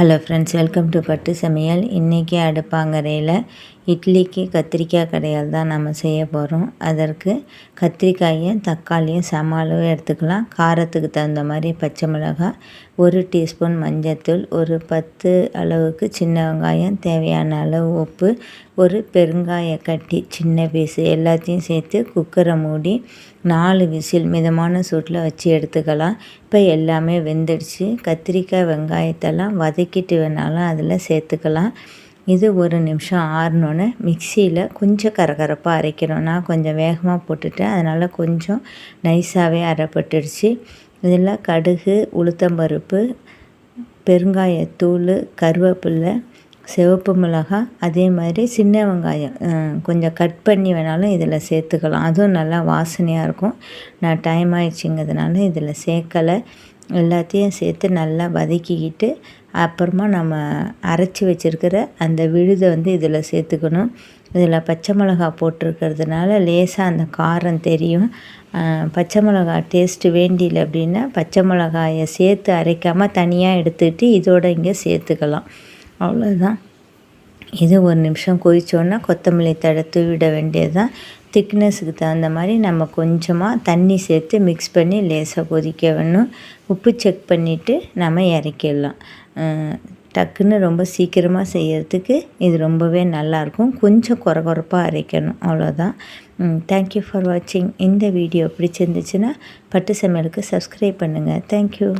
Hello friends, welcome to பட்டு சமையல். இன்றைக்கி அடுப்பாங்கரையில் இட்லிக்கு கத்திரிக்காய் கடையால் தான் நம்ம செய்ய போகிறோம். அதற்கு கத்திரிக்காயும் தக்காளியும் சம அளவு எடுத்துக்கலாம். காரத்துக்கு தகுந்த மாதிரி பச்சை மிளகாய், 1 டீஸ்பூன் மஞ்சள்தூள், ஒரு 10 அளவுக்கு சின்ன வெங்காயம், தேவையான அளவு உப்பு, ஒரு பெருங்காய கட்டி சின்ன பீஸு எல்லாத்தையும் சேர்த்து குக்கரை மூடி 4 விசில் மிதமான சூட்டில் வச்சு எடுத்துக்கலாம். இப்போ எல்லாமே வெந்துடுச்சு. கத்திரிக்காய் வெங்காயத்தெல்லாம் வதக்கிட்டு வேணாலும் அதில் சேர்த்துக்கலாம். இது 1 நிமிஷம் ஆறினோன்னே மிக்சியில் கொஞ்சம் கரகரப்பாக அரைக்கணும். நான் கொஞ்சம் வேகமாக போட்டுட்டேன், அதனால் கொஞ்சம் நைஸாகவே அரைப்பட்டுடுச்சு. இதில் கடுகு, உளுத்தம்பருப்பு, பெருங்காயத்தூள், கருவேப்பிலை, சிவப்பு மிளகாய், அதே மாதிரி சின்ன வெங்காயம் கொஞ்சம் கட் பண்ணி வேணாலும் இதில் சேர்த்துக்கலாம். அதுவும் நல்லா வாசனையாக இருக்கும். நான் டைம் ஆயிடுச்சுங்கிறதுனால இதில் சேர்க்கலை. எல்லாத்தையும் சேர்த்து நல்லா வதக்கிக்கிட்டு அப்புறமா நம்ம அரைச்சி வச்சுருக்கிற அந்த விழுதை இதில் சேர்த்துக்கணும். இதில் பச்சை மிளகாய் போட்டிருக்கிறதுனால லேசாக அந்த காரம் தெரியும். பச்சை மிளகாய் டேஸ்ட்டு வேண்டியில்லை அப்படின்னா பச்சை மிளகாயை சேர்த்து அரைக்காமல் தனியாக எடுத்துக்கிட்டு இதோடு இங்கே சேர்த்துக்கலாம். அவ்வளோதான். இது 1 நிமிஷம் கொதித்தோன்னா கொத்தமல்லி தழை தூவிட வேண்டியது தான். திக்னஸுக்கு தகுந்த மாதிரி நம்ம கொஞ்சமாக தண்ணி சேர்த்து மிக்ஸ் பண்ணி லேசாக கொதிக்க வேணும். உப்பு செக் பண்ணிவிட்டு நம்ம இறக்கிடலாம். டக்குன்னு ரொம்ப சீக்கிரமாக செய்கிறதுக்கு இது ரொம்பவே நல்லாயிருக்கும். கொஞ்சம் கொரகொரப்பாக அரைக்கணும், அவ்வளோதான். தேங்க்யூ ஃபார் வாட்சிங். இந்த வீடியோ பிடிச்சிருந்துச்சுன்னா பட்டு சமையலுக்கு சப்ஸ்கிரைப் பண்ணுங்கள். தேங்க்யூ.